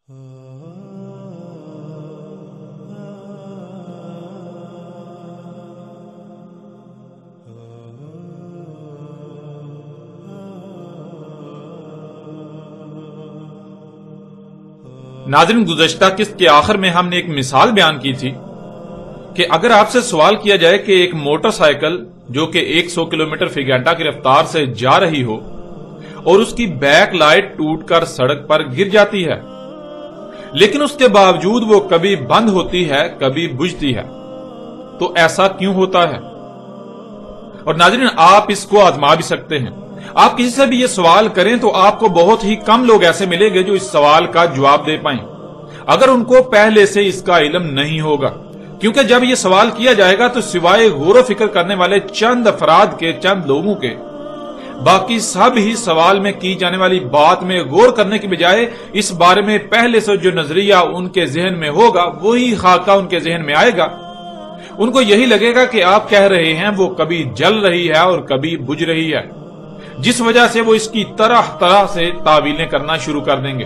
ناظرین، گزشتہ قسط کے آخر میں ہم نے ایک مثال بیان کی تھی کہ اگر آپ سے سوال کیا جائے کہ ایک موٹر سائیکل جو کہ 100 کلومیٹر فی گھنٹہ کی رفتار سے جا رہی ہو اور اس کی بیک لائٹ ٹوٹ کر سڑک پر گر جاتی ہے، لیکن اس کے باوجود وہ کبھی بند ہوتی ہے کبھی بجھتی ہے، تو ایسا کیوں ہوتا ہے؟ اور ناظرین، آپ اس کو آزما بھی سکتے ہیں۔ آپ کسی سے بھی یہ سوال کریں تو آپ کو بہت ہی کم لوگ ایسے ملیں گے جو اس سوال کا جواب دے پائیں، اگر ان کو پہلے سے اس کا علم نہیں ہوگا، کیونکہ جب یہ سوال کیا جائے گا تو سوائے غور و فکر کرنے والے چند افراد کے، چند لوگوں کے، باقی سب ہی سوال میں کی جانے والی بات میں غور کرنے کی بجائے اس بارے میں پہلے سے جو نظریہ ان کے ذہن میں ہوگا وہی خاکہ ان کے ذہن میں آئے گا۔ ان کو یہی لگے گا کہ آپ کہہ رہے ہیں وہ کبھی جل رہی ہے اور کبھی بجھ رہی ہے، جس وجہ سے وہ اس کی طرح طرح سے تعویلیں کرنا شروع کر دیں گے۔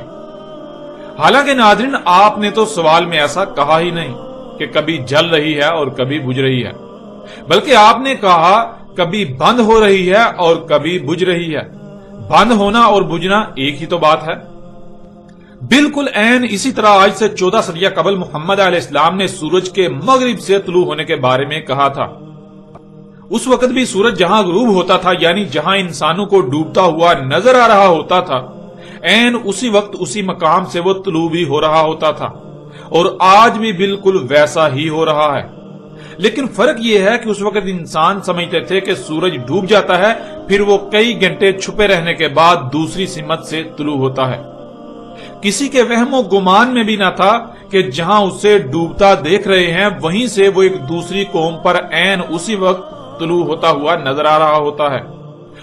حالانکہ ناظرین، آپ نے تو سوال میں ایسا کہا ہی نہیں کہ کبھی جل رہی ہے اور کبھی بجھ رہی ہے، بلکہ آپ نے کہا کبھی بند ہو رہی ہے اور کبھی بجھ رہی ہے۔ بند ہونا اور بجھنا ایک ہی تو بات ہے۔ بالکل عین اسی طرح آج سے 14 صدیہ قبل محمد علیہ السلام نے سورج کے مغرب سے طلوع ہونے کے بارے میں کہا تھا۔ اس وقت بھی سورج جہاں غروب ہوتا تھا، یعنی جہاں انسانوں کو ڈوبتا ہوا نظر آ رہا ہوتا تھا، عین اسی وقت اسی مقام سے وہ طلوع بھی ہو رہا ہوتا تھا، اور آج بھی بالکل ویسا ہی ہو رہا ہے۔ لیکن فرق یہ ہے کہ اس وقت انسان سمجھتے تھے کہ سورج ڈوب جاتا ہے، پھر وہ کئی گھنٹے چھپے رہنے کے بعد دوسری سمت سے طلوع ہوتا ہے۔ کسی کے وہم و گمان میں بھی نہ تھا کہ جہاں اسے ڈوبتا دیکھ رہے ہیں وہیں سے وہ ایک دوسری قوم پر عین اسی وقت طلوع ہوتا ہوا نظر آ رہا ہوتا ہے،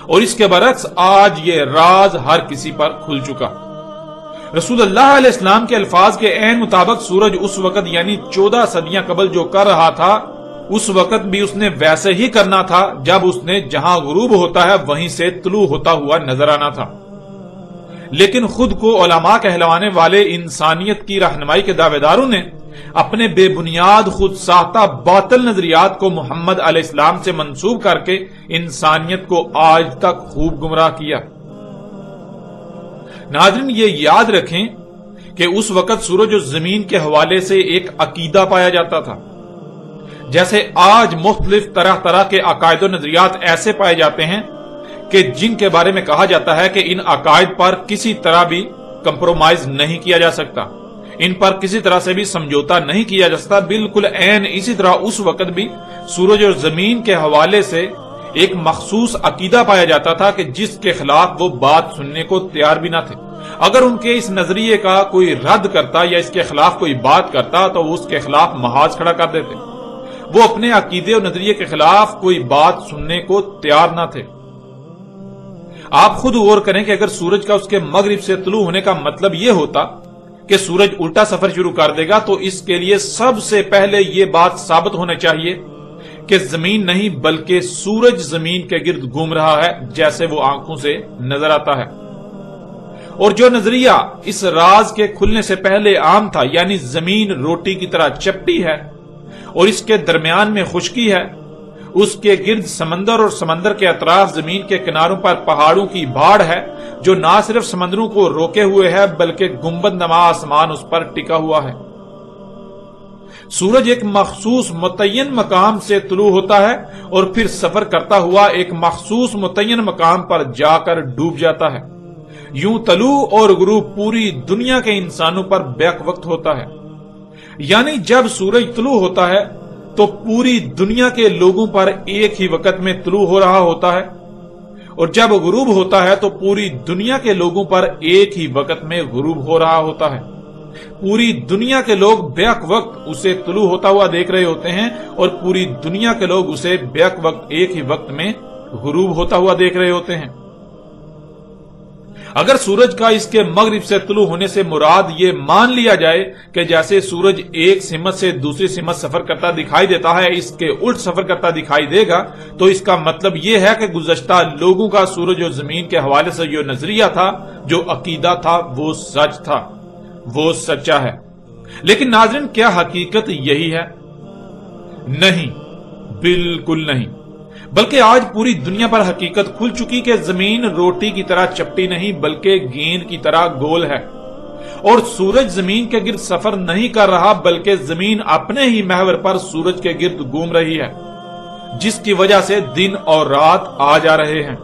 اور اس کے برعکس آج یہ راز ہر کسی پر کھل چکا۔ رسول اللہ علیہ السلام کے الفاظ کے عین مطابق سورج اس وقت یعنی 14 صدیاں قبل جو کر رہا تھا، اس وقت بھی اس نے ویسے ہی کرنا تھا جب اس نے جہاں غروب ہوتا ہے وہیں سے طلوع ہوتا ہوا نظر آنا تھا۔ لیکن خود کو علماء کہلوانے والے انسانیت کی رہنمائی کے دعوے داروں نے اپنے بے بنیاد خود ساختہ باطل نظریات کو محمد علیہ السلام سے منسوب کر کے انسانیت کو آج تک خوب گمراہ کیا۔ ناظرین، یہ یاد رکھیں کہ اس وقت سورج و زمین کے حوالے سے ایک عقیدہ پایا جاتا تھا، جیسے آج مختلف طرح طرح کے عقائد و نظریات ایسے پائے جاتے ہیں کہ جن کے بارے میں کہا جاتا ہے کہ ان عقائد پر کسی طرح بھی کمپرومائز نہیں کیا جا سکتا، ان پر کسی طرح سے بھی سمجھوتا نہیں کیا جا سکتا۔ بالکل عین اسی طرح اس وقت بھی سورج اور زمین کے حوالے سے ایک مخصوص عقیدہ پایا جاتا تھا کہ جس کے خلاف وہ بات سننے کو تیار بھی نہ تھے۔ اگر ان کے اس نظریے کا کوئی رد کرتا یا اس کے خلاف کوئی بات کرتا تو وہ اس کے خلاف محاذ کھڑا کر دیتے۔ وہ اپنے عقیدے اور نظریے کے خلاف کوئی بات سننے کو تیار نہ تھے۔ آپ خود غور کریں کہ اگر سورج کا اس کے مغرب سے طلوع ہونے کا مطلب یہ ہوتا کہ سورج الٹا سفر شروع کر دے گا، تو اس کے لیے سب سے پہلے یہ بات ثابت ہونا چاہیے کہ زمین نہیں بلکہ سورج زمین کے گرد گھوم رہا ہے، جیسے وہ آنکھوں سے نظر آتا ہے۔ اور جو نظریہ اس راز کے کھلنے سے پہلے عام تھا، یعنی زمین روٹی کی طرح چپٹی ہے اور اس کے درمیان میں خشکی ہے، اس کے گرد سمندر اور سمندر کے اطراف زمین کے کناروں پر پہاڑوں کی بھاڑ ہے جو نہ صرف سمندروں کو روکے ہوئے ہے بلکہ گنبد نما آسمان اس پر ٹکا ہوا ہے۔ سورج ایک مخصوص متعین مقام سے طلوع ہوتا ہے اور پھر سفر کرتا ہوا ایک مخصوص متعین مقام پر جا کر ڈوب جاتا ہے۔ یوں طلوع اور غروب پوری دنیا کے انسانوں پر بیک وقت ہوتا ہے، یعنی جب سورج طلوع ہوتا ہے تو پوری دنیا کے لوگوں پر ایک ہی وقت میں طلوع ہو رہا ہوتا ہے، اور جب غروب ہوتا ہے تو پوری دنیا کے لوگوں پر ایک ہی وقت میں غروب ہو رہا ہوتا ہے۔ پوری دنیا کے لوگ بیک وقت اسے طلوع ہوتا ہوا دیکھ رہے ہوتے ہیں اور پوری دنیا کے لوگ اسے بیک وقت ایک ہی وقت میں غروب ہوتا ہوا دیکھ رہے ہوتے ہیں۔ اگر سورج کا اس کے مغرب سے طلوع ہونے سے مراد یہ مان لیا جائے کہ جیسے سورج ایک سمت سے دوسری سمت سفر کرتا دکھائی دیتا ہے اس کے الٹ سفر کرتا دکھائی دے گا، تو اس کا مطلب یہ ہے کہ گزشتہ لوگوں کا سورج اور زمین کے حوالے سے جو نظریہ تھا، جو عقیدہ تھا، وہ سچ تھا، وہ سچا ہے۔ لیکن ناظرین، کیا حقیقت یہی ہے؟ نہیں، بالکل نہیں۔ بلکہ آج پوری دنیا پر حقیقت کھل چکی کہ زمین روٹی کی طرح چپٹی نہیں بلکہ گیند کی طرح گول ہے، اور سورج زمین کے گرد سفر نہیں کر رہا بلکہ زمین اپنے ہی محور پر سورج کے گرد گھوم رہی ہے، جس کی وجہ سے دن اور رات آ جا رہے ہیں۔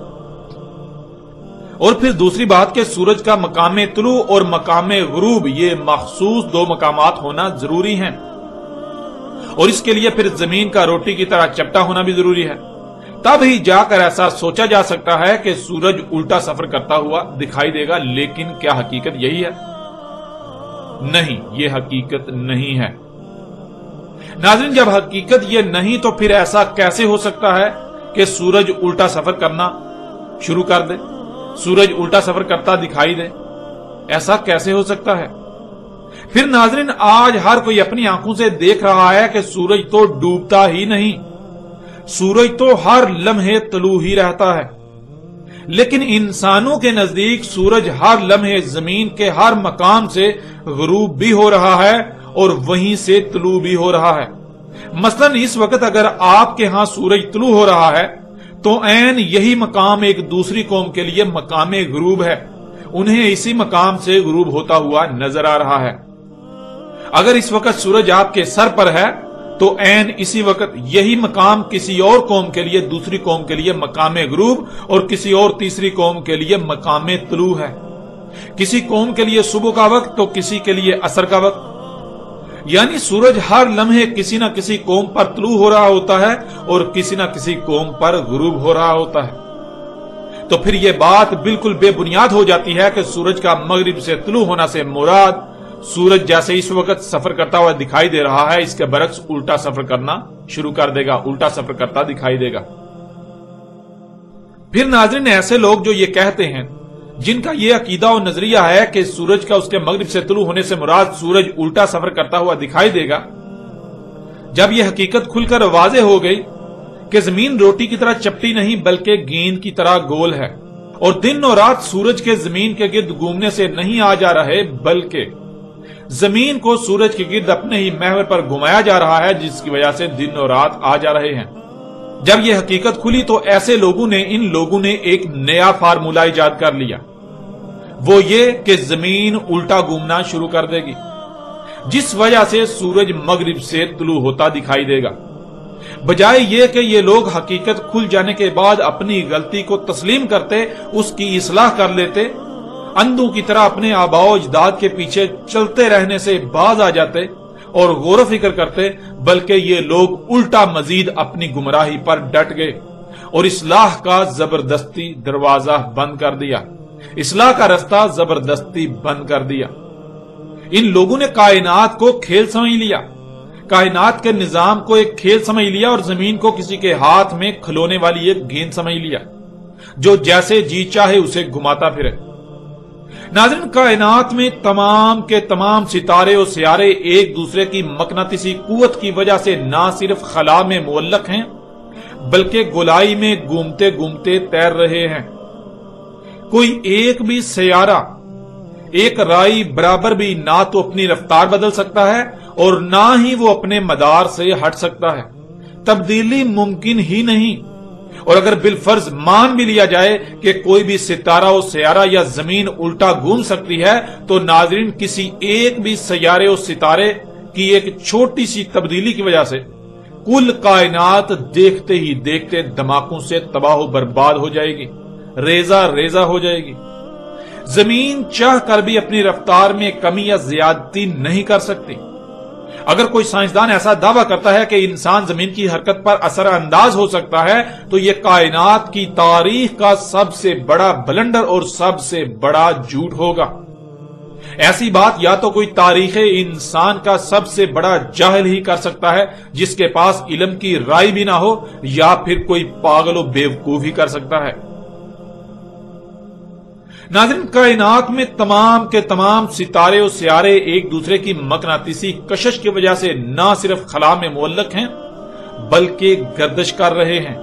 اور پھر دوسری بات کہ سورج کا مقام طلوع اور مقام غروب یہ مخصوص دو مقامات ہونا ضروری ہیں، اور اس کے لیے پھر زمین کا روٹی کی طرح چپٹا ہونا بھی ضروری ہے۔ تب ہی جا کر ایسا سوچا جا سکتا ہے کہ سورج الٹا سفر کرتا ہوا دکھائی دے گا۔ لیکن کیا حقیقت یہی ہے؟ نہیں، یہ حقیقت نہیں ہے۔ ناظرین، جب حقیقت یہ نہیں تو پھر ایسا کیسے ہو سکتا ہے کہ سورج الٹا سفر کرنا شروع کر دے، سورج الٹا سفر کرتا دکھائی دے؟ ایسا کیسے ہو سکتا ہے؟ پھر ناظرین، آج ہر کوئی اپنی آنکھوں سے دیکھ رہا ہے کہ سورج تو ڈوبتا ہی نہیں، سورج تو ہر لمحے طلوع ہی رہتا ہے۔ لیکن انسانوں کے نزدیک سورج ہر لمحے زمین کے ہر مقام سے غروب بھی ہو رہا ہے اور وہیں سے طلوع بھی ہو رہا ہے۔ مثلا اس وقت اگر آپ کے ہاں سورج طلوع ہو رہا ہے تو عین یہی مقام ایک دوسری قوم کے لیے مقام غروب ہے، انہیں اسی مقام سے غروب ہوتا ہوا نظر آ رہا ہے۔ اگر اس وقت سورج آپ کے سر پر ہے تو عین اسی وقت یہی مقام کسی اور قوم کے لیے، دوسری قوم کے لیے مقام غروب اور کسی اور تیسری قوم کے لیے مقام طلوع ہے۔ کسی قوم کے لیے صبح کا وقت تو کسی کے لیے عصر کا وقت، یعنی سورج ہر لمحے کسی نہ کسی قوم پر طلوع ہو رہا ہوتا ہے اور کسی نہ کسی قوم پر غروب ہو رہا ہوتا ہے۔ تو پھر یہ بات بالکل بے بنیاد ہو جاتی ہے کہ سورج کا مغرب سے طلوع ہونا سے مراد سورج جیسے اس وقت سفر کرتا ہوا دکھائی دے رہا ہے، اس کے برعکس الٹا سفر کرنا شروع کر دے گا، الٹا سفر کرتا دکھائی دے گا۔ پھر ناظرین، ایسے لوگ جو یہ کہتے ہیں، جن کا یہ عقیدہ و نظریہ ہے کہ سورج کا اس کے مغرب سے طلوع ہونے سے مراد سورج الٹا سفر کرتا ہوا دکھائی دے گا، جب یہ حقیقت کھل کر واضح ہو گئی کہ زمین روٹی کی طرح چپٹی نہیں بلکہ گیند کی طرح گول ہے، اور دن اور رات سورج کے زمین کے گرد گھومنے سے نہیں آ جا رہے بلکہ زمین کو سورج کے گرد اپنے ہی محور پر گھمایا جا رہا ہے، جس کی وجہ سے دن اور رات آ جا رہے ہیں۔ جب یہ حقیقت کھلی تو ایسے ان لوگوں نے ایک نیا فارمولہ ایجاد کر لیا، وہ یہ کہ زمین الٹا گھومنا شروع کر دے گی، جس وجہ سے سورج مغرب سے طلوع ہوتا دکھائی دے گا۔ بجائے یہ کہ یہ لوگ حقیقت کھل جانے کے بعد اپنی غلطی کو تسلیم کرتے، اس کی اصلاح کر لیتے، اندھوں کی طرح اپنے آباء و اجداد کے پیچھے چلتے رہنے سے باز آ جاتے اور غور و فکر کرتے، بلکہ یہ لوگ الٹا مزید اپنی گمراہی پر ڈٹ گئے اور اصلاح کا زبردستی دروازہ بند کر دیا، اصلاح کا رستہ زبردستی بند کر دیا۔ ان لوگوں نے کائنات کو کھیل سمجھ لیا، کائنات کے نظام کو ایک کھیل سمجھ لیا اور زمین کو کسی کے ہاتھ میں کھلونے والی ایک گیند سمجھ لیا جو جیسے جی چاہے اسے گھماتا پھرے۔ ناظرین، کائنات میں تمام کے تمام ستارے اور سیارے ایک دوسرے کی مقناطیسی قوت کی وجہ سے نہ صرف خلا میں معلق ہیں بلکہ گولائی میں گھومتے گھومتے تیر رہے ہیں۔ کوئی ایک بھی سیارہ ایک رائی برابر بھی نہ تو اپنی رفتار بدل سکتا ہے اور نہ ہی وہ اپنے مدار سے ہٹ سکتا ہے، تبدیلی ممکن ہی نہیں۔ اور اگر بالفرض مان بھی لیا جائے کہ کوئی بھی ستارہ و سیارہ یا زمین الٹا گھوم سکتی ہے تو ناظرین، کسی ایک بھی سیارے و ستارے کی ایک چھوٹی سی تبدیلی کی وجہ سے کل کائنات دیکھتے ہی دیکھتے دھماکوں سے تباہ و برباد ہو جائے گی، ریزہ ریزہ ہو جائے گی۔ زمین چاہ کر بھی اپنی رفتار میں کمی یا زیادتی نہیں کر سکتی۔ اگر کوئی سائنسدان ایسا دعویٰ کرتا ہے کہ انسان زمین کی حرکت پر اثر انداز ہو سکتا ہے تو یہ کائنات کی تاریخ کا سب سے بڑا بلنڈر اور سب سے بڑا جھوٹ ہوگا۔ ایسی بات یا تو کوئی تاریخ انسان کا سب سے بڑا جاہل ہی کر سکتا ہے جس کے پاس علم کی رائے بھی نہ ہو، یا پھر کوئی پاگل و بیوقوف ہی کر سکتا ہے۔ ناظرین، کائنات میں تمام کے تمام ستارے و سیارے ایک دوسرے کی مقناطیسی کشش کی وجہ سے نہ صرف خلا میں معلق ہیں بلکہ گردش کر رہے ہیں،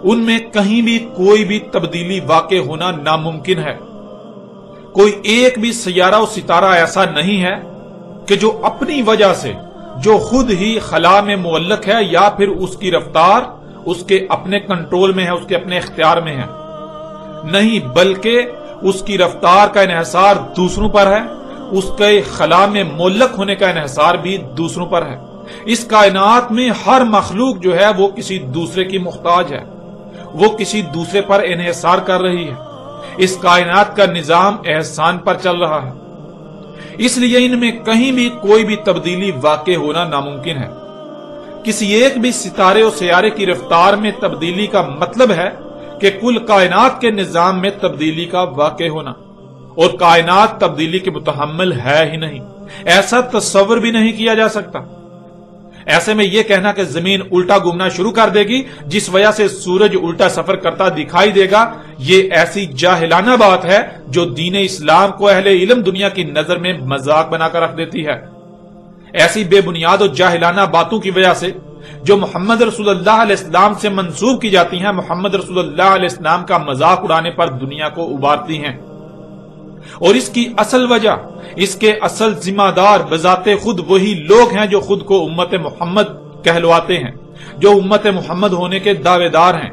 ان میں کہیں بھی کوئی بھی تبدیلی واقع ہونا ناممکن ہے۔ کوئی ایک بھی سیارہ و ستارہ ایسا نہیں ہے کہ جو اپنی وجہ سے، جو خود ہی خلا میں معلق ہے یا پھر اس کی رفتار اس کے اپنے کنٹرول میں ہے، اس کے اپنے اختیار میں ہے، نہیں، بلکہ اس کی رفتار کا انحصار دوسروں پر ہے، اس کے خلا میں معلق ہونے کا انحصار بھی دوسروں پر ہے۔ اس کائنات میں ہر مخلوق جو ہے وہ کسی دوسرے کی محتاج ہے، وہ کسی دوسرے پر انحصار کر رہی ہے۔ اس کائنات کا نظام احسان پر چل رہا ہے، اس لیے ان میں کہیں بھی کوئی بھی تبدیلی واقع ہونا ناممکن ہے۔ کسی ایک بھی ستارے اور سیارے کی رفتار میں تبدیلی کا مطلب ہے کہ کل کائنات کے نظام میں تبدیلی کا واقع ہونا، اور کائنات تبدیلی کے متحمل ہے ہی نہیں، ایسا تصور بھی نہیں کیا جا سکتا۔ ایسے میں یہ کہنا کہ زمین الٹا گھومنا شروع کر دے گی جس وجہ سے سورج الٹا سفر کرتا دکھائی دے گا، یہ ایسی جاہلانہ بات ہے جو دین اسلام کو اہل علم دنیا کی نظر میں مذاق بنا کر رکھ دیتی ہے۔ ایسی بے بنیاد اور جاہلانہ باتوں کی وجہ سے جو محمد رسول اللہ علیہ السلام سے منسوب کی جاتی ہیں، محمد رسول اللہ علیہ السلام کا مذاق اڑانے پر دنیا کو ابھارتی ہیں، اور اس کی اصل وجہ، اس کے اصل ذمہ دار بذات خود وہی لوگ ہیں جو خود کو امت محمد کہلواتے ہیں، جو امت محمد ہونے کے دعوے دار ہیں،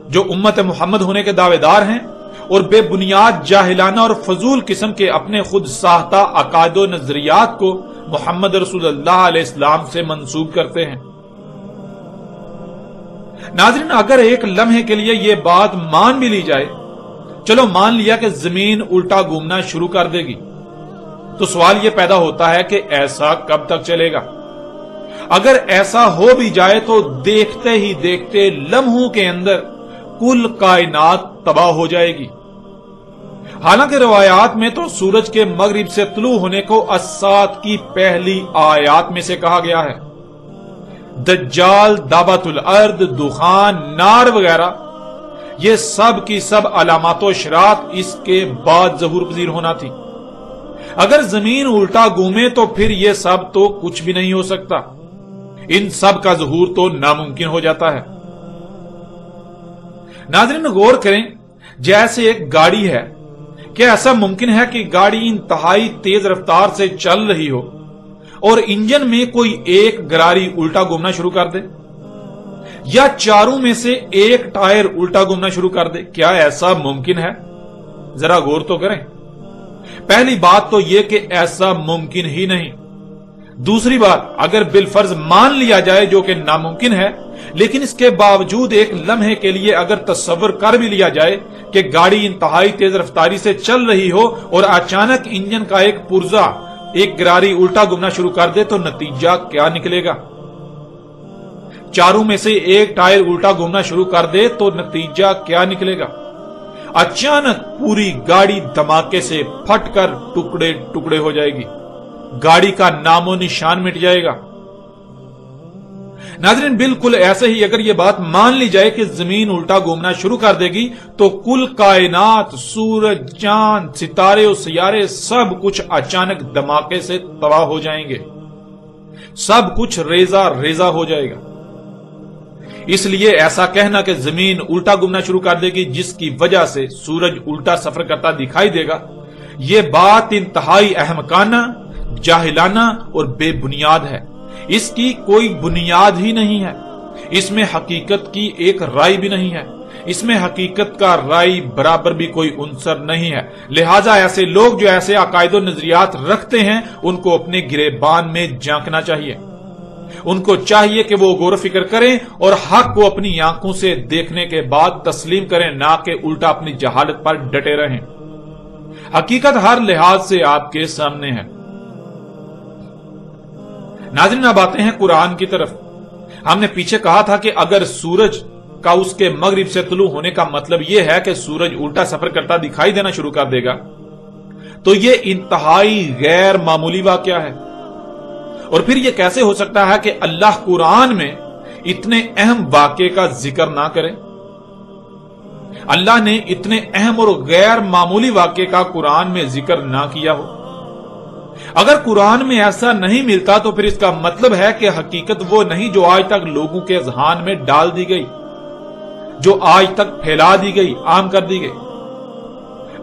جو امت محمد ہونے کے دعوے دار ہیں اور بے بنیاد جاہلانہ اور فضول قسم کے اپنے خود ساختہ عقائد و نظریات کو محمد رسول اللہ علیہ السلام سے منسوب کرتے ہیں۔ ناظرین، اگر ایک لمحے کے لیے یہ بات مان بھی لی جائے، چلو مان لیا کہ زمین الٹا گھومنا شروع کر دے گی، تو سوال یہ پیدا ہوتا ہے کہ ایسا کب تک چلے گا؟ اگر ایسا ہو بھی جائے تو دیکھتے ہی دیکھتے لمحوں کے اندر کل کائنات تباہ ہو جائے گی۔ حالانکہ روایات میں تو سورج کے مغرب سے طلوع ہونے کو الساعۃ کی پہلی آیات میں سے کہا گیا ہے۔ دجال، دعوت الارض، دخان، نار وغیرہ، یہ سب کی سب علامات و اشراط اس کے بعد ظہور پذیر ہونا تھی۔ اگر زمین الٹا گھومے تو پھر یہ سب تو کچھ بھی نہیں ہو سکتا، ان سب کا ظہور تو ناممکن ہو جاتا ہے۔ ناظرین، غور کریں، جیسے ایک گاڑی ہے، کیا ایسا ممکن ہے کہ گاڑی انتہائی تیز رفتار سے چل رہی ہو اور انجن میں کوئی ایک گراری الٹا گھومنا شروع کر دے، یا چاروں میں سے ایک ٹائر الٹا گھومنا شروع کر دے؟ کیا ایسا ممکن ہے؟ ذرا غور تو کریں۔ پہلی بات تو یہ کہ ایسا ممکن ہی نہیں۔ دوسری بات، اگر بالفرض مان لیا جائے جو کہ ناممکن ہے، لیکن اس کے باوجود ایک لمحے کے لیے اگر تصور کر بھی لیا جائے کہ گاڑی انتہائی تیز رفتاری سے چل رہی ہو اور اچانک انجن کا ایک پرزا، ایک گراری الٹا گھومنا شروع کر دے، تو نتیجہ کیا نکلے گا؟ چاروں میں سے ایک ٹائر الٹا گھومنا شروع کر دے تو نتیجہ کیا نکلے گا؟ اچانک پوری گاڑی دھماکے سے پھٹ کر ٹکڑے ٹکڑے ہو جائے گی، گاڑی کا نام و نشان مٹ جائے گا۔ ناظرین، بالکل ایسے ہی اگر یہ بات مان لی جائے کہ زمین الٹا گھومنا شروع کر دے گی تو کل کائنات، سورج، چاند، ستارے اور سیارے، سب کچھ اچانک دھماکے سے تباہ ہو جائیں گے، سب کچھ ریزہ ریزہ ہو جائے گا۔ اس لیے ایسا کہنا کہ زمین الٹا گھومنا شروع کر دے گی جس کی وجہ سے سورج الٹا سفر کرتا دکھائی دے گا، یہ بات انتہائی احمقانہ، جاہلانہ اور بے بنیاد ہے۔ اس کی کوئی بنیاد ہی نہیں ہے، اس میں حقیقت کی ایک رائے بھی نہیں ہے، اس میں حقیقت کا رائے برابر بھی کوئی عنصر نہیں ہے۔ لہٰذا ایسے لوگ جو ایسے عقائد و نظریات رکھتے ہیں ان کو اپنے گریبان میں جھانکنا چاہیے، ان کو چاہیے کہ وہ غور و فکر کریں اور حق کو اپنی آنکھوں سے دیکھنے کے بعد تسلیم کریں، نہ کہ الٹا اپنی جہالت پر ڈٹے رہیں۔ حقیقت ہر لحاظ سے آپ کے سامنے ہے۔ ناظرین، اب آتے ہیں قرآن کی طرف۔ ہم نے پیچھے کہا تھا کہ اگر سورج کا اس کے مغرب سے طلوع ہونے کا مطلب یہ ہے کہ سورج الٹا سفر کرتا دکھائی دینا شروع کر دے گا، تو یہ انتہائی غیر معمولی واقعہ ہے۔ اور پھر یہ کیسے ہو سکتا ہے کہ اللہ قرآن میں اتنے اہم واقعے کا ذکر نہ کرے؟ اللہ نے اتنے اہم اور غیر معمولی واقعے کا قرآن میں ذکر نہ کیا ہو۔ اگر قرآن میں ایسا نہیں ملتا تو پھر اس کا مطلب ہے کہ حقیقت وہ نہیں جو آج تک لوگوں کے اذہان میں ڈال دی گئی، جو آج تک پھیلا دی گئی، عام کر دی گئی۔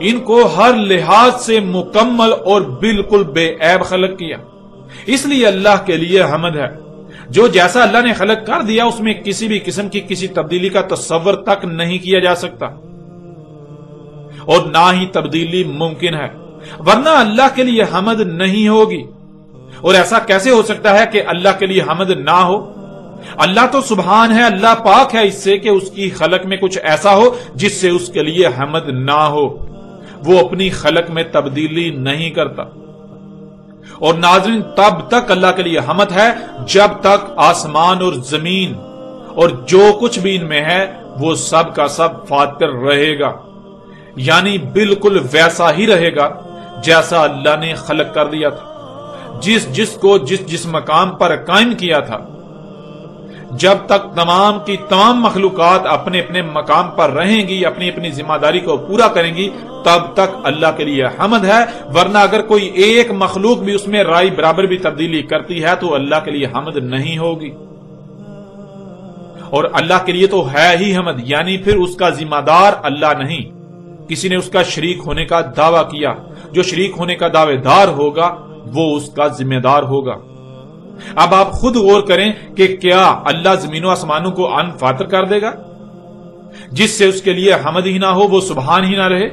ان کو ہر لحاظ سے مکمل اور بالکل بے عیب خلق کیا، اس لیے اللہ کے لیے حمد ہے۔ جو جیسا اللہ نے خلق کر دیا اس میں کسی بھی قسم کی کسی تبدیلی کا تصور تک نہیں کیا جا سکتا، اور نہ ہی تبدیلی ممکن ہے، ورنہ اللہ کے لیے حمد نہیں ہوگی۔ اور ایسا کیسے ہو سکتا ہے کہ اللہ کے لیے حمد نہ ہو؟ اللہ تو سبحان ہے، اللہ پاک ہے اس سے کہ اس کی خلق میں کچھ ایسا ہو جس سے اس کے لیے حمد نہ ہو۔ وہ اپنی خلق میں تبدیلی نہیں کرتا۔ اور ناظرین، تب تک اللہ کے لیے حمد ہے جب تک آسمان اور زمین اور جو کچھ بھی ان میں ہے وہ سب کا سب فاتر رہے گا، یعنی بالکل ویسا ہی رہے گا جیسا اللہ نے خلق کر دیا تھا، جس کو جس مقام پر قائم کیا تھا۔ جب تک تمام کی تمام مخلوقات اپنے اپنے مقام پر رہیں گی، اپنی اپنی ذمہ داری کو پورا کریں گی، تب تک اللہ کے لیے حمد ہے، ورنہ اگر کوئی ایک مخلوق بھی اس میں رائی برابر بھی تبدیلی کرتی ہے تو اللہ کے لیے حمد نہیں ہوگی۔ اور اللہ کے لیے تو ہے ہی حمد، یعنی پھر اس کا ذمہ دار اللہ نہیں، کسی نے اس کا شریک ہونے کا دعویٰ کیا، جو شریک ہونے کا دعوے دار ہوگا وہ اس کا ذمہ دار ہوگا۔ اب آپ خود غور کریں کہ کیا اللہ زمین و آسمانوں کو ان فاتر کر دے گا؟ جس سے اس کے لیے حمد ہی نہ ہو، وہ سبحان ہی نہ رہے،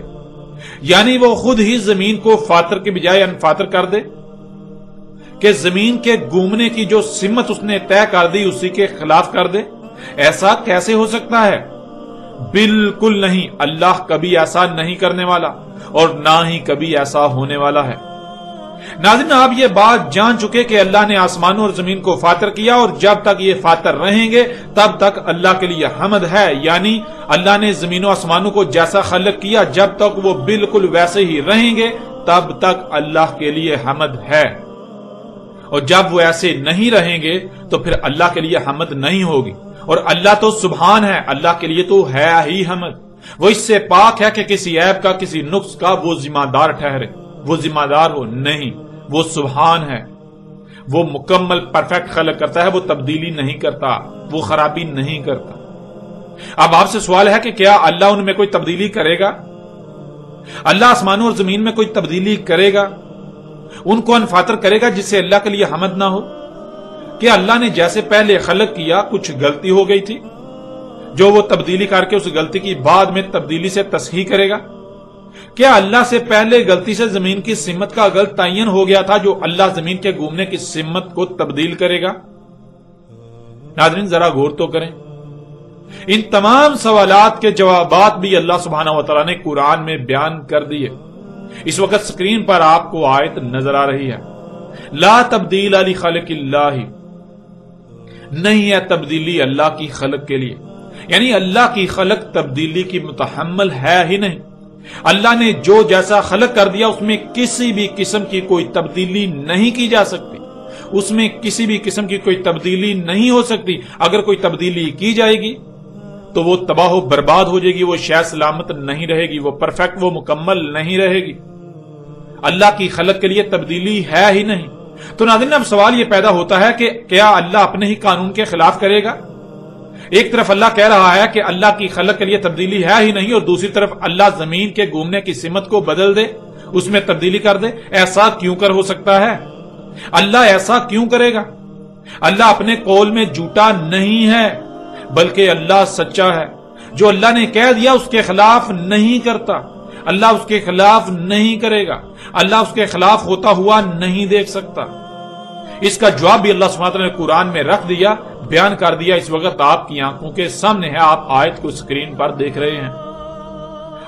یعنی وہ خود ہی زمین کو فاتر کے بجائے ان فاتر کر دے، کہ زمین کے گھومنے کی جو سمت اس نے طے کر دی اسی کے خلاف کر دے؟ ایسا کیسے ہو سکتا ہے؟ بالکل نہیں، اللہ کبھی ایسا نہیں کرنے والا اور نہ ہی کبھی ایسا ہونے والا ہے۔ ناظرین، آپ یہ بات جان چکے کہ اللہ نے آسمانوں اور زمین کو فاتر کیا، اور جب تک یہ فاتر رہیں گے تب تک اللہ کے لیے حمد ہے، یعنی اللہ نے زمین و آسمانوں کو جیسا خلق کیا جب تک وہ بالکل ویسے ہی رہیں گے تب تک اللہ کے لیے حمد ہے، اور جب وہ ایسے نہیں رہیں گے تو پھر اللہ کے لیے حمد نہیں ہوگی۔ اور اللہ تو سبحان ہے، اللہ کے لیے تو ہے ہی حمد، وہ اس سے پاک ہے کہ کسی عیب کا، کسی نقص کا وہ ذمہ دار ٹھہرے، وہ ذمہ دار ہو نہیں، وہ سبحان ہے، وہ مکمل پرفیکٹ خلق کرتا ہے، وہ تبدیلی نہیں کرتا، وہ خرابی نہیں کرتا۔ اب آپ سے سوال ہے کہ کیا اللہ ان میں کوئی تبدیلی کرے گا؟ اللہ آسمانوں اور زمین میں کوئی تبدیلی کرے گا؟ ان کو انفاتر کرے گا جس سے اللہ کے لیے حمد نہ ہو؟ کہ اللہ نے جیسے پہلے خلق کیا کچھ غلطی ہو گئی تھی جو وہ تبدیلی کر کے اس غلطی کی بعد میں تبدیلی سے تصحیح کرے گا؟ کیا اللہ سے پہلے غلطی سے زمین کی سمت کا غلط تعین ہو گیا تھا جو اللہ زمین کے گھومنے کی سمت کو تبدیل کرے گا؟ ناظرین، ذرا غور تو کریں، ان تمام سوالات کے جوابات بھی اللہ سبحانہ و تعالیٰ نے قرآن میں بیان کر دیے۔ اس وقت سکرین پر آپ کو آیت نظر آ رہی ہے، لا تبدیل لخلق اللہ، نہیں ہے تبدیلی اللہ کی خلق کے لیے، یعنی اللہ کی خلق تبدیلی کی متحمل ہے ہی نہیں۔ اللہ نے جو جیسا خلق کر دیا اس میں کسی بھی قسم کی کوئی تبدیلی نہیں کی جا سکتی، اس میں کسی بھی قسم کی کوئی تبدیلی نہیں ہو سکتی۔ اگر کوئی تبدیلی کی جائے گی تو وہ تباہ و برباد ہو جائے گی، وہ شے سلامت نہیں رہے گی، وہ پرفیکٹ، وہ مکمل نہیں رہے گی۔ اللہ کی خلق کے لیے تبدیلی ہے ہی نہیں۔ تو ناظرین، اب سوال یہ پیدا ہوتا ہے کہ کیا اللہ اپنے ہی قانون کے خلاف کرے گا؟ ایک طرف اللہ کہہ رہا ہے کہ اللہ کی خلق کے لیے تبدیلی ہے ہی نہیں، اور دوسری طرف اللہ زمین کے گھومنے کی سمت کو بدل دے، اس میں تبدیلی کر دے۔ ایسا کیوں کر ہو سکتا ہے؟ اللہ ایسا کیوں کرے گا؟ اللہ اپنے قول میں جھوٹا نہیں ہے، بلکہ اللہ سچا ہے۔ جو اللہ نے کہہ دیا اس کے خلاف نہیں کرتا، اللہ اس کے خلاف نہیں کرے گا، اللہ اس کے خلاف ہوتا ہوا نہیں دیکھ سکتا۔ اس کا جواب بھی اللہ سبحانہ وتعالیٰ نے قرآن میں رکھ دیا، بیان کر دیا، اس وقت آپ کی آنکھوں کے سامنے ہے، آپ آیت کو سکرین پر دیکھ رہے ہیں۔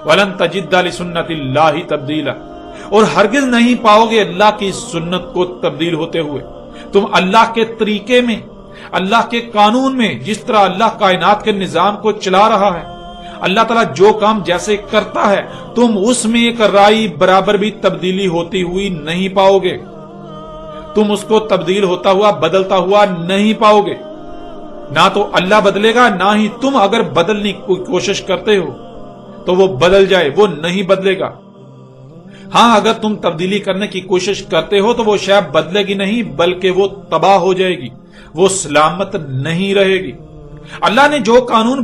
وَلَن تَجِدَّ لِسُنَّتِ اللَّهِ تَبْدِيلًا، اور ہرگز نہیں پاؤ گے اللہ کی سنت کو تبدیل ہوتے ہوئے۔ تم اللہ کے طریقے میں، اللہ کے قانون میں، جس طرح اللہ کائنات کے نظام کو چلا رہا ہے، اللہ تعالیٰ جو کام جیسے کرتا ہے، تم اس میں ایک رائی برابر بھی تبدیلی ہوتی ہوئی نہیں پاؤ گے، تم اس کو تبدیل ہوتا ہوا، بدلتا ہوا نہیں پاؤ گے۔ نہ تو اللہ بدلے گا، نہ ہی تم اگر بدلنے کی کوشش کرتے ہو تو وہ بدل جائے، وہ نہیں بدلے گا۔ ہاں، اگر تم تبدیلی کرنے کی کوشش کرتے ہو تو وہ شے بدلے گی نہیں، بلکہ وہ تباہ ہو جائے گی، وہ سلامت نہیں رہے گی۔ اللہ نے جو قانون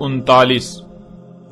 39,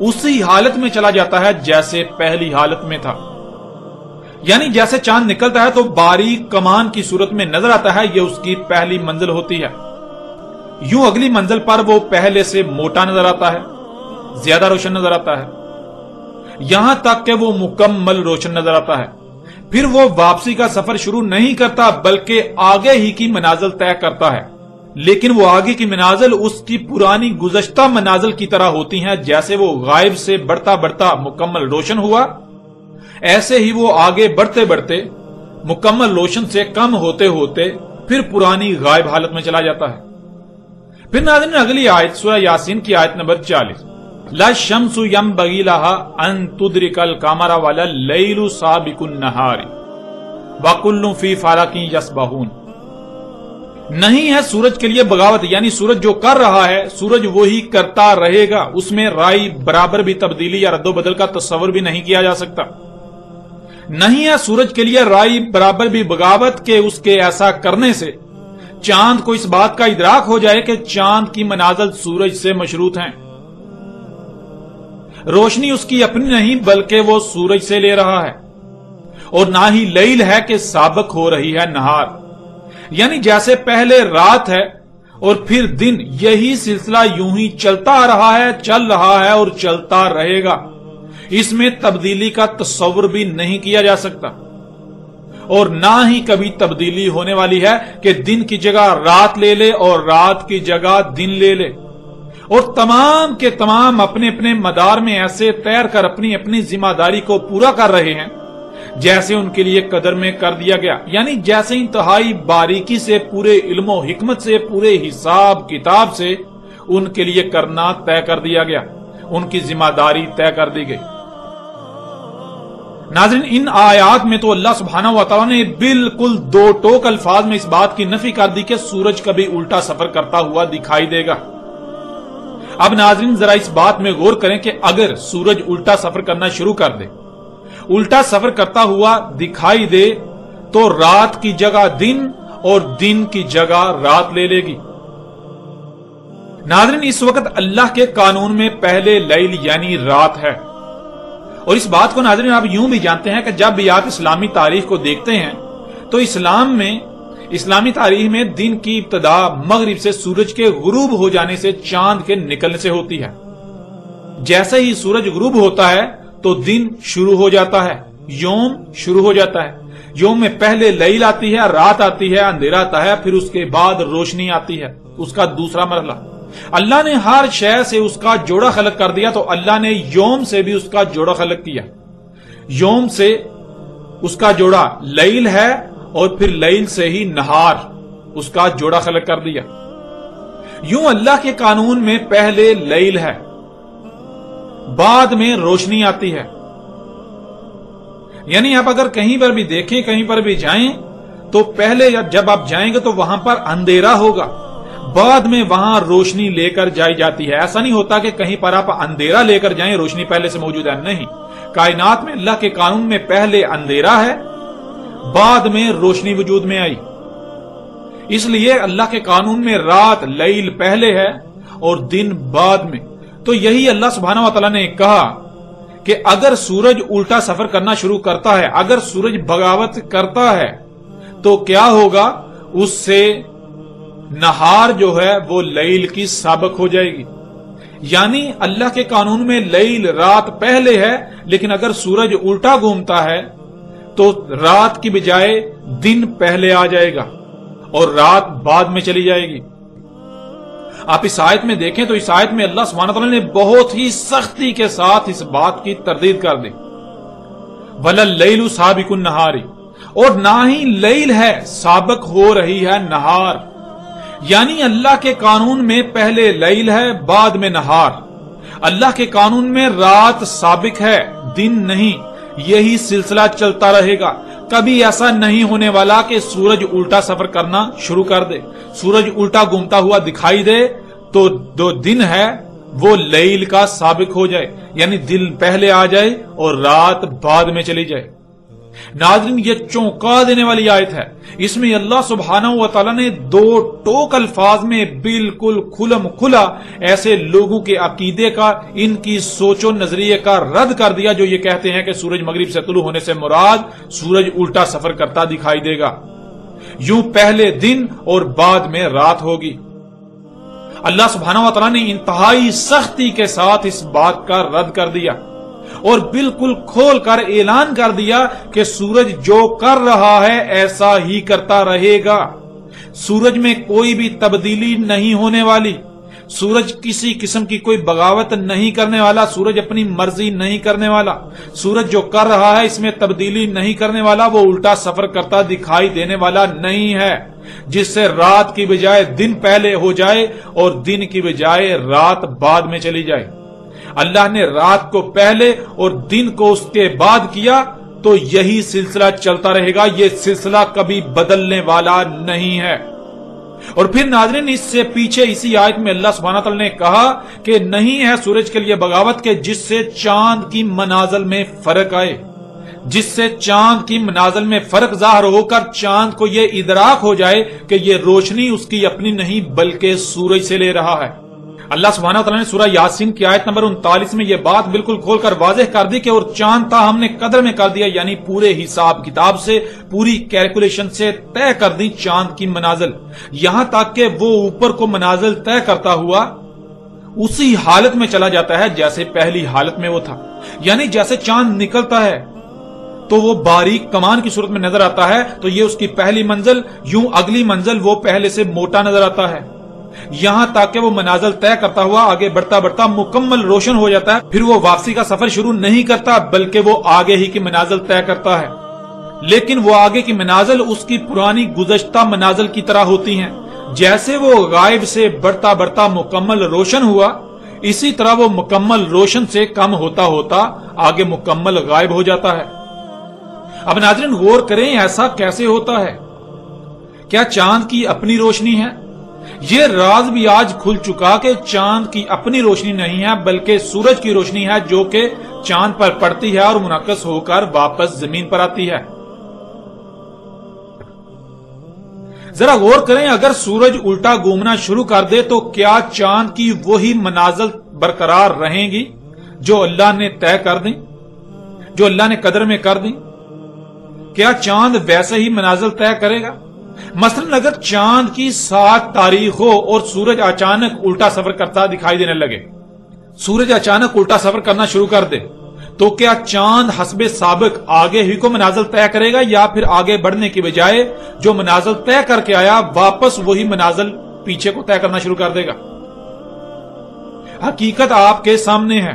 اسی حالت میں چلا جاتا ہے جیسے پہلی حالت میں تھا. یعنی جیسے چاند نکلتا ہے تو باریک کمان کی صورت میں نظر آتا ہے، یہ اس کی پہلی منزل ہوتی ہے. یوں اگلی منزل پر وہ پہلے سے موٹا نظر آتا ہے، زیادہ روشن نظر آتا ہے، یہاں تک کہ وہ مکمل روشن نظر آتا ہے. پھر وہ واپسی کا سفر شروع نہیں کرتا بلکہ آگے ہی کی منازل طے کرتا ہے، لیکن وہ آگے کی منازل اس کی پرانی گزشتہ منازل کی طرح ہوتی ہیں. جیسے وہ غائب سے بڑھتا بڑھتا مکمل روشن ہوا، ایسے ہی وہ آگے بڑھتے بڑھتے مکمل روشن سے کم ہوتے ہوتے پھر پرانی غائب حالت میں چلا جاتا ہے. پھر ناظرین اگلی آیت سورہ یاسین کی آیت نمبر 40، لا الشمس ينبغي لها ان تدرك القمر ولا الليل سابق النهار وكل في فلك يسبحون. نہیں ہے سورج کے لیے بغاوت، یعنی سورج جو کر رہا ہے سورج وہی کرتا رہے گا، اس میں رائی برابر بھی تبدیلی یا رد و بدل کا تصور بھی نہیں کیا جا سکتا. نہیں ہے سورج کے لیے رائی برابر بھی بغاوت کہ اس کے ایسا کرنے سے چاند کو اس بات کا ادراک ہو جائے کہ چاند کی منازل سورج سے مشروط ہیں. روشنی اس کی اپنی نہیں بلکہ وہ سورج سے لے رہا ہے. اور نہ ہی لیل ہے کہ سابق ہو رہی ہے نہار، یعنی جیسے پہلے رات ہے اور پھر دن، یہی سلسلہ یوں ہی چلتا آ رہا ہے، چل رہا ہے اور چلتا رہے گا. اس میں تبدیلی کا تصور بھی نہیں کیا جا سکتا، اور نہ ہی کبھی تبدیلی ہونے والی ہے کہ دن کی جگہ رات لے لے اور رات کی جگہ دن لے لے. اور تمام کے تمام اپنے اپنے مدار میں ایسے تیر کر اپنی اپنی ذمہ داری کو پورا کر رہے ہیں جیسے ان کے لیے قدر میں کر دیا گیا، یعنی جیسے انتہائی باریکی سے، پورے علم و حکمت سے، پورے حساب کتاب سے ان کے لیے کرنا طے کر دیا گیا، ان کی ذمہ داری طے کر دی گئی. ناظرین ان آیات میں تو اللہ سبحانہ و تعالیٰ نے بالکل دو ٹوک الفاظ میں اس بات کی نفی کر دی کہ سورج کبھی الٹا سفر کرتا ہوا دکھائی دے گا. اب ناظرین ذرا اس بات میں غور کریں کہ اگر سورج الٹا سفر کرنا شروع کر دے، الٹا سفر کرتا ہوا دکھائی دے، تو رات کی جگہ دن اور دن کی جگہ رات لے لے گی. ناظرین اس وقت اللہ کے قانون میں پہلے لیل یعنی رات ہے. اور اس بات کو ناظرین آپ یوں بھی جانتے ہیں کہ جب بھی آپ اسلامی تاریخ کو دیکھتے ہیں تو اسلامی تاریخ میں دن کی ابتدا مغرب سے سورج کے غروب ہو جانے سے، چاند کے نکلنے سے ہوتی ہے. جیسے ہی سورج غروب ہوتا ہے تو دن شروع ہو جاتا ہے، یوم شروع ہو جاتا ہے. یوم میں پہلے لیل آتی ہے، رات آتی ہے، اندھیرا آتا ہے، پھر اس کے بعد روشنی آتی ہے، اس کا دوسرا مرحلہ. اللہ نے ہر شے سے اس کا جوڑا خلق کر دیا، تو اللہ نے یوم سے بھی اس کا جوڑا خلق کیا. یوم سے اس کا جوڑا لیل ہے اور پھر لیل سے ہی نہار، اس کا جوڑا خلق کر دیا. یوں اللہ کے قانون میں پہلے لیل ہے، بعد میں روشنی آتی ہے. یعنی آپ اگر کہیں پر بھی دیکھیں، کہیں پر بھی جائیں تو پہلے جب آپ جائیں گے تو وہاں پر اندھیرا ہوگا، بعد میں وہاں روشنی لے کر جائی جاتی ہے. ایسا نہیں ہوتا کہ کہیں پر آپ اندھیرا لے کر جائیں روشنی پہلے سے موجود ہے، نہیں. کائنات میں اللہ کے قانون میں پہلے اندھیرا ہے، بعد میں روشنی وجود میں آئی. اس لیے اللہ کے قانون میں رات لیل پہلے ہے اور دن بعد میں. تو یہی اللہ سبحانہ و تعالیٰ نے کہا کہ اگر سورج الٹا سفر کرنا شروع کرتا ہے، اگر سورج بغاوت کرتا ہے تو کیا ہوگا، اس سے نہار جو ہے وہ لیل کی سابق ہو جائے گی. یعنی اللہ کے قانون میں لیل رات پہلے ہے، لیکن اگر سورج الٹا گھومتا ہے تو رات کی بجائے دن پہلے آ جائے گا اور رات بعد میں چلی جائے گی. آپ اس آیت میں دیکھیں تو اس آیت میں اللہ سبحانہ وتعالی نے بہت ہی سختی کے ساتھ اس بات کی تردید کر دی. وَلَا اللَّيْلُ سَابِقُ النَّهَارِ، اور نہ ہی لیل ہے سابق ہو رہی ہے نہار. یعنی اللہ کے قانون میں پہلے لیل ہے، بعد میں نہار. اللہ کے قانون میں رات سابق ہے، دن نہیں. یہی سلسلہ چلتا رہے گا. کبھی ایسا نہیں ہونے والا کہ سورج الٹا سفر کرنا شروع کر دے، سورج الٹا گھومتا ہوا دکھائی دے تو جو دن ہے وہ لیل کا سابق ہو جائے، یعنی دن پہلے آ جائے اور رات بعد میں چلی جائے. ناظرین یہ چونکا دینے والی آیت ہے. اس میں اللہ سبحانہ و تعالیٰ نے دو ٹوک الفاظ میں بالکل کھلم کھلا ایسے لوگوں کے عقیدے کا، ان کی سوچ و نظریے کا رد کر دیا جو یہ کہتے ہیں کہ سورج مغرب سے طلوع ہونے سے مراد سورج الٹا سفر کرتا دکھائی دے گا، یوں پہلے دن اور بعد میں رات ہوگی. اللہ سبحانہ و تعالیٰ نے انتہائی سختی کے ساتھ اس بات کا رد کر دیا اور بالکل کھول کر اعلان کر دیا کہ سورج جو کر رہا ہے ایسا ہی کرتا رہے گا. سورج میں کوئی بھی تبدیلی نہیں ہونے والی، سورج کسی قسم کی کوئی بغاوت نہیں کرنے والا، سورج اپنی مرضی نہیں کرنے والا. سورج جو کر رہا ہے اس میں تبدیلی نہیں کرنے والا، وہ الٹا سفر کرتا دکھائی دینے والا نہیں ہے جس سے رات کی بجائے دن پہلے ہو جائے اور دن کی بجائے رات بعد میں چلی جائے. اللہ نے رات کو پہلے اور دن کو اس کے بعد کیا تو یہی سلسلہ چلتا رہے گا، یہ سلسلہ کبھی بدلنے والا نہیں ہے. اور پھر ناظرین اس سے پیچھے اسی آیت میں اللہ سبحانہ تعالی نے کہا کہ نہیں ہے سورج کے لیے بغاوت کے جس سے چاند کی منازل میں فرق آئے، جس سے چاند کی منازل میں فرق ظاہر ہو کر چاند کو یہ ادراک ہو جائے کہ یہ روشنی اس کی اپنی نہیں بلکہ سورج سے لے رہا ہے. اللہ سبحانہ وتعالی نے سورہ یاسین کی آیت نمبر 39 میں یہ بات بالکل کھول کر واضح کر دی کہ اور چاند تھا ہم نے قدر میں کر دیا، یعنی پورے حساب کتاب سے، پوری کیلکولیشن سے طے کر دی چاند کی منازل، یہاں تک کہ وہ اوپر کو منازل طے کرتا ہوا اسی حالت میں چلا جاتا ہے جیسے پہلی حالت میں وہ تھا. یعنی جیسے چاند نکلتا ہے تو وہ باریک کمان کی صورت میں نظر آتا ہے تو یہ اس کی پہلی منزل، یوں اگلی منزل وہ پہلے سے موٹا نظر آتا ہے، یہاں تک کہ وہ منازل طے کرتا ہوا آگے بڑھتا بڑھتا مکمل روشن ہو جاتا ہے. پھر وہ واپسی کا سفر شروع نہیں کرتا بلکہ وہ آگے ہی کی منازل طے کرتا ہے، لیکن وہ آگے کی منازل اس کی پرانی گزشتہ منازل کی طرح ہوتی ہیں. جیسے وہ غائب سے بڑھتا بڑھتا مکمل روشن ہوا، اسی طرح وہ مکمل روشن سے کم ہوتا ہوتا آگے مکمل غائب ہو جاتا ہے. اب ناظرین غور کریں ایسا کیسے ہوتا ہے؟ کیا چاند کی اپنی روشنی ہے؟ یہ راز بھی آج کھل چکا کہ چاند کی اپنی روشنی نہیں ہے بلکہ سورج کی روشنی ہے جو کہ چاند پر پڑتی ہے اور منعکس ہو کر واپس زمین پر آتی ہے. ذرا غور کریں اگر سورج الٹا گھومنا شروع کر دے تو کیا چاند کی وہی منازل برقرار رہیں گی جو اللہ نے طے کر دیں، جو اللہ نے قدر میں کر دیں؟ کیا چاند ویسے ہی منازل طے کرے گا؟ مثلا اگر چاند کی 7 تاریخ ہو اور سورج اچانک الٹا سفر کرتا دکھائی دینے لگے، سورج اچانک الٹا سفر کرنا شروع کر دے تو کیا چاند حسب سابق آگے ہی کو منازل طے کرے گا یا پھر آگے بڑھنے کی بجائے جو منازل طے کر کے آیا واپس وہی منازل پیچھے کو طے کرنا شروع کر دے گا؟ حقیقت آپ کے سامنے ہے.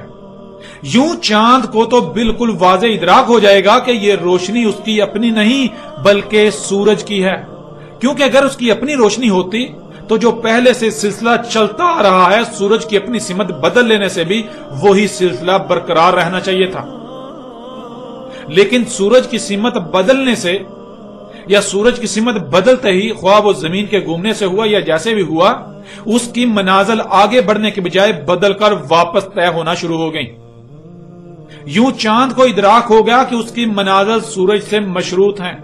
یوں چاند کو تو بالکل واضح ادراک ہو جائے گا کہ یہ روشنی اس کی اپنی نہیں بلکہ سورج کی ہے، کیونکہ اگر اس کی اپنی روشنی ہوتی تو جو پہلے سے سلسلہ چلتا آ رہا ہے سورج کی اپنی سمت بدل لینے سے بھی وہی سلسلہ برقرار رہنا چاہیے تھا. لیکن سورج کی سمت بدلنے سے یا سورج کی سمت بدلتے ہی خواہ وہ زمین کے گھومنے سے ہوا یا جیسے بھی ہوا، اس کی منازل آگے بڑھنے کے بجائے بدل کر واپس طے ہونا شروع ہو گئی. یوں چاند کو ادراک ہو گیا کہ اس کی منازل سورج سے مشروط ہیں،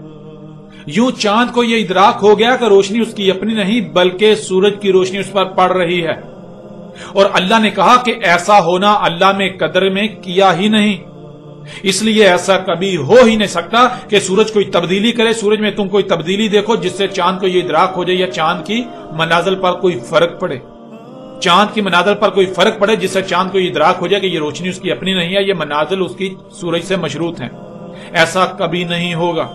یوں چاند کو یہ ادراک ہو گیا کہ روشنی اس کی اپنی نہیں بلکہ سورج کی روشنی اس پر پڑ رہی ہے. اور اللہ نے کہا کہ ایسا ہونا اللہ نے قدر میں کیا ہی نہیں، اس لیے ایسا کبھی ہو ہی نہیں سکتا کہ سورج کوئی تبدیلی کرے، سورج میں تم کوئی تبدیلی دیکھو جس سے چاند کو یہ ادراک ہو جائے یا چاند کی منازل پر کوئی فرق پڑے، چاند کی منازل پر کوئی فرق پڑے جس سے چاند کو یہ ادراک ہو جائے کہ یہ روشنی اس کی اپنی نہیں ہے، یہ منازل اس کی سورج سے مشروط ہیں. ایسا کبھی نہیں ہوگا.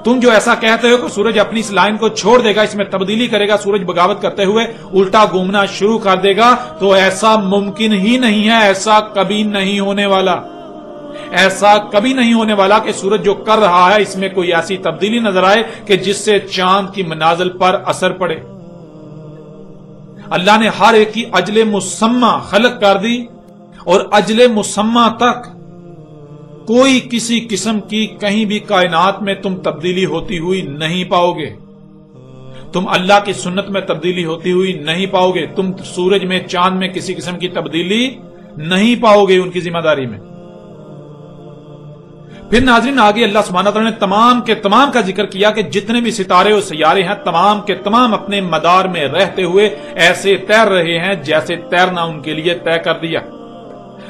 تم جو ایسا کہتے ہو کہ سورج اپنی اس لائن کو چھوڑ دے گا، اس میں تبدیلی کرے گا، سورج بغاوت کرتے ہوئے الٹا گھومنا شروع کر دے گا، تو ایسا ممکن ہی نہیں ہے، ایسا کبھی نہیں ہونے والا. ایسا کبھی نہیں ہونے والا کہ سورج جو کر رہا ہے اس میں کوئی ایسی تبدیلی نظر آئے کہ جس سے چاند کی منازل پر اثر پڑے. اللہ نے ہر ایک کی اجل مسمى خلق کر دی اور اجل مسمى تک کوئی کسی قسم کی کہیں بھی کائنات میں تم تبدیلی ہوتی ہوئی نہیں پاؤ گے. تم اللہ کی سنت میں تبدیلی ہوتی ہوئی نہیں پاؤ گے. تم سورج میں چاند میں کسی قسم کی تبدیلی نہیں پاؤ گے ان کی ذمہ داری میں. پھر ناظرین آگے اللہ سبحانہ تعالیٰ نے تمام کے تمام کا ذکر کیا کہ جتنے بھی ستارے اور سیارے ہیں تمام کے تمام اپنے مدار میں رہتے ہوئے ایسے تیر رہے ہیں جیسے تیرنا ان کے لیے طے کر دیا،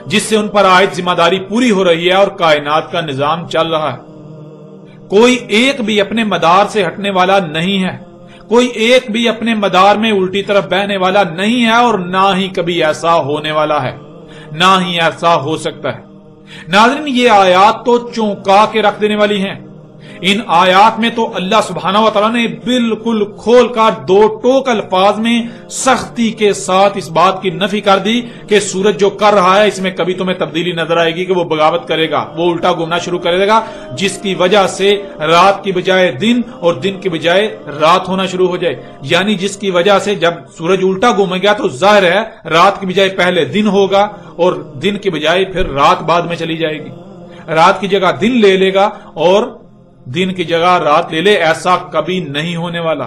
جس سے ان پر عائد ذمہ داری پوری ہو رہی ہے اور کائنات کا نظام چل رہا ہے۔ کوئی ایک بھی اپنے مدار سے ہٹنے والا نہیں ہے، کوئی ایک بھی اپنے مدار میں الٹی طرف بہنے والا نہیں ہے، اور نہ ہی کبھی ایسا ہونے والا ہے، نہ ہی ایسا ہو سکتا ہے۔ ناظرین یہ آیات تو چونکا کے رکھ دینے والی ہیں۔ ان آیات میں تو اللہ سبحانہ و تعالیٰ نے بالکل کھول کر دو ٹوک الفاظ میں سختی کے ساتھ اس بات کی نفی کر دی کہ سورج جو کر رہا ہے اس میں کبھی تمہیں تبدیلی نظر آئے گی کہ وہ بغاوت کرے گا، وہ الٹا گھومنا شروع کرے گا، جس کی وجہ سے رات کی بجائے دن اور دن کی بجائے رات ہونا شروع ہو جائے، یعنی جس کی وجہ سے جب سورج الٹا گھومے گا تو ظاہر ہے رات کی بجائے پہلے دن ہوگا اور دن کی بجائے پھر رات بعد میں چلی جائے گی، رات کی جگہ دن لے لے گا اور دن کی جگہ رات لے لے، ایسا کبھی نہیں ہونے والا۔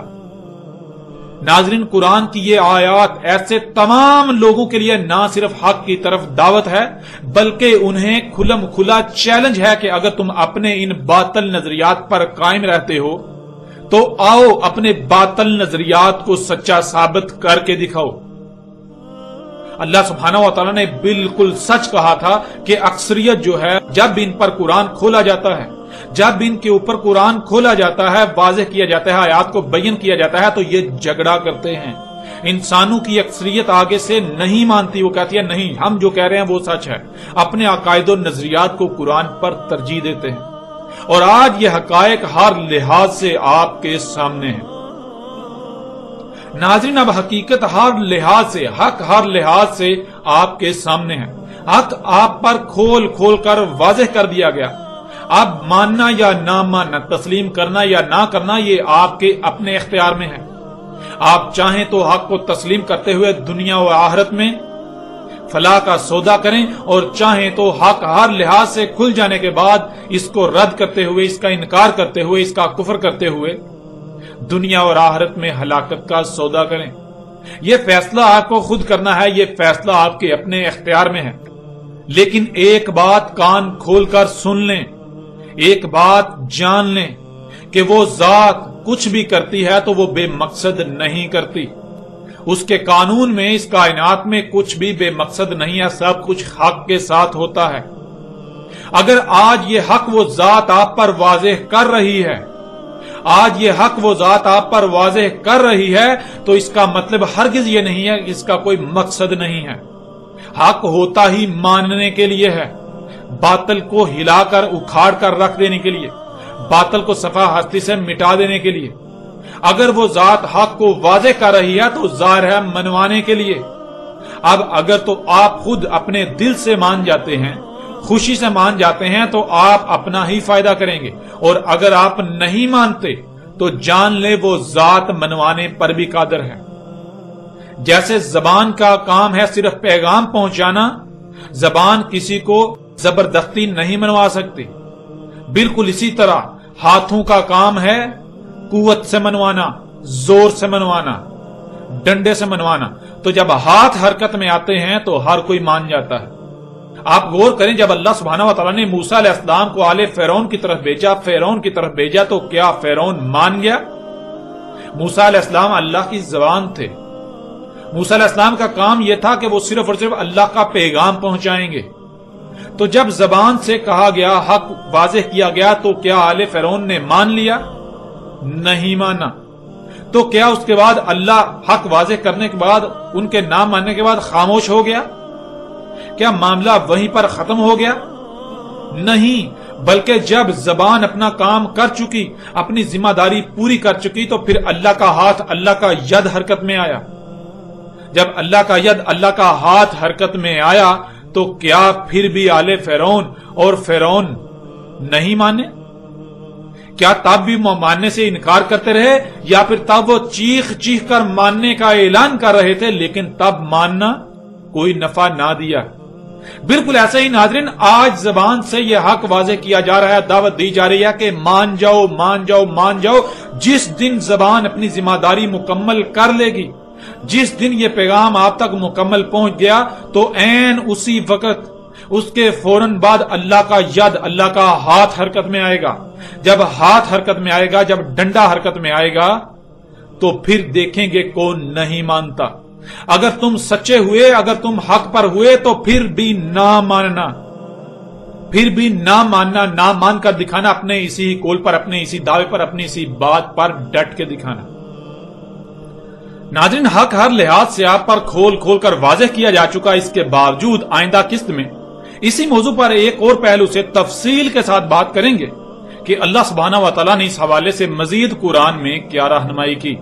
ناظرین قرآن کی یہ آیات ایسے تمام لوگوں کے لیے نہ صرف حق کی طرف دعوت ہے بلکہ انہیں کھلم کھلا چیلنج ہے کہ اگر تم اپنے ان باطل نظریات پر قائم رہتے ہو تو آؤ اپنے باطل نظریات کو سچا ثابت کر کے دکھاؤ۔ اللہ سبحانہ و تعالیٰ نے بالکل سچ کہا تھا کہ اکثریت جو ہے جب ان پر قرآن کھولا جاتا ہے، جب ان کے اوپر قرآن کھولا جاتا ہے، واضح کیا جاتا ہے، آیات کو بیان کیا جاتا ہے تو یہ جھگڑا کرتے ہیں۔ انسانوں کی اکثریت آگے سے نہیں مانتی، وہ کہتی ہے نہیں ہم جو کہہ رہے ہیں وہ سچ ہے، اپنے عقائد و نظریات کو قرآن پر ترجیح دیتے ہیں، اور آج یہ حقائق ہر لحاظ سے آپ کے سامنے ہیں۔ ناظرین اب حقیقت ہر لحاظ سے، حق ہر لحاظ سے آپ کے سامنے ہے، حق آپ پر کھول کھول کر واضح کر دیا گیا۔ اب ماننا یا نہ ماننا، تسلیم کرنا یا نہ کرنا یہ آپ کے اپنے اختیار میں ہے۔ آپ چاہیں تو حق کو تسلیم کرتے ہوئے دنیا و آخرت میں فلاح کا سودا کریں، اور چاہیں تو حق ہر لحاظ سے کھل جانے کے بعد اس کو رد کرتے ہوئے، اس کا انکار کرتے ہوئے، اس کا کفر کرتے ہوئے دنیا اور آخرت میں ہلاکت کا سودا کریں۔ یہ فیصلہ آپ کو خود کرنا ہے، یہ فیصلہ آپ کے اپنے اختیار میں ہے۔ لیکن ایک بات کان کھول کر سن لیں، ایک بات جان لیں کہ وہ ذات کچھ بھی کرتی ہے تو وہ بے مقصد نہیں کرتی۔ اس کے قانون میں، اس کائنات میں کچھ بھی بے مقصد نہیں ہے، سب کچھ حق کے ساتھ ہوتا ہے۔ اگر آج یہ حق وہ ذات آپ پر واضح کر رہی ہے، آج یہ حق وہ ذات آپ پر واضح کر رہی ہے تو اس کا مطلب ہرگز یہ نہیں ہے، اس کا کوئی مقصد نہیں ہے۔ حق ہوتا ہی ماننے کے لیے ہے، باطل کو ہلا کر اکھاڑ کر رکھ دینے کے لیے، باطل کو صفحہ ہستی سے مٹا دینے کے لیے۔ اگر وہ ذات حق کو واضح کر رہی ہے تو ظاہر ہے منوانے کے لیے۔ اب اگر تو آپ خود اپنے دل سے مان جاتے ہیں، خوشی سے مان جاتے ہیں تو آپ اپنا ہی فائدہ کریں گے، اور اگر آپ نہیں مانتے تو جان لے وہ ذات منوانے پر بھی قادر ہے۔ جیسے زبان کا کام ہے صرف پیغام پہنچانا، زبان کسی کو زبردستی نہیں منوا سکتی، بالکل اسی طرح ہاتھوں کا کام ہے قوت سے منوانا، زور سے منوانا، ڈنڈے سے منوانا۔ تو جب ہاتھ حرکت میں آتے ہیں تو ہر کوئی مان جاتا ہے۔ آپ غور کریں، جب اللہ سبحانہ و تعالیٰ نے موسیٰ علیہ السلام کو آل فرعون کی طرف بھیجا، فرعون کی طرف بھیجا، تو کیا فرعون مان گیا؟ موسیٰ علیہ السلام اللہ کی زبان تھے۔ موسیٰ علیہ السلام کا کام یہ تھا کہ وہ صرف اور صرف اللہ کا پیغام پہنچائیں گے۔ تو جب زبان سے کہا گیا، حق واضح کیا گیا، تو کیا آل فرعون نے مان لیا؟ نہیں مانا۔ تو کیا اس کے بعد اللہ حق واضح کرنے کے بعد، ان کے نہ ماننے کے بعد خاموش ہو گیا؟ کیا معاملہ وہیں پر ختم ہو گیا؟ نہیں، بلکہ جب زبان اپنا کام کر چکی، اپنی ذمہ داری پوری کر چکی، تو پھر اللہ کا ہاتھ، اللہ کا ید حرکت میں آیا۔ جب اللہ کا ید، اللہ کا ہاتھ حرکت میں آیا تو کیا پھر بھی آل فرعون اور فرعون نہیں مانے؟ کیا تب بھی ماننے سے انکار کرتے رہے، یا پھر تب وہ چیخ چیخ کر ماننے کا اعلان کر رہے تھے لیکن تب ماننا کوئی نفع نہ دیا؟ بالکل ایسے ہی ناظرین آج زبان سے یہ حق واضح کیا جا رہا ہے، دعوت دی جا رہی ہے کہ مان جاؤ، مان جاؤ، مان جاؤ۔ جس دن زبان اپنی ذمہ داری مکمل کر لے گی، جس دن یہ پیغام آپ تک مکمل پہنچ گیا، تو عین اسی وقت اس کے فوراً بعد اللہ کا ید، اللہ کا ہاتھ حرکت میں آئے گا۔ جب ہاتھ حرکت میں آئے گا، جب ڈنڈا حرکت میں آئے گا تو پھر دیکھیں گے کون نہیں مانتا۔ اگر تم سچے ہوئے، اگر تم حق پر ہوئے تو پھر بھی نہ ماننا، پھر بھی نہ ماننا، نہ مان کر دکھانا، اپنے اسی قول پر، اپنے اسی دعوے پر، اپنی اسی بات پر ڈٹ کے دکھانا۔ ناظرین، حق ہر لحاظ سے آپ پر کھول کھول کر واضح کیا جا چکا، اس کے باوجود آئندہ قسط میں اسی موضوع پر ایک اور پہلو سے تفصیل کے ساتھ بات کریں گے کہ اللہ سبحانہ و تعالیٰ نے اس حوالے سے مزید قرآن میں کیا رہنمائی کی۔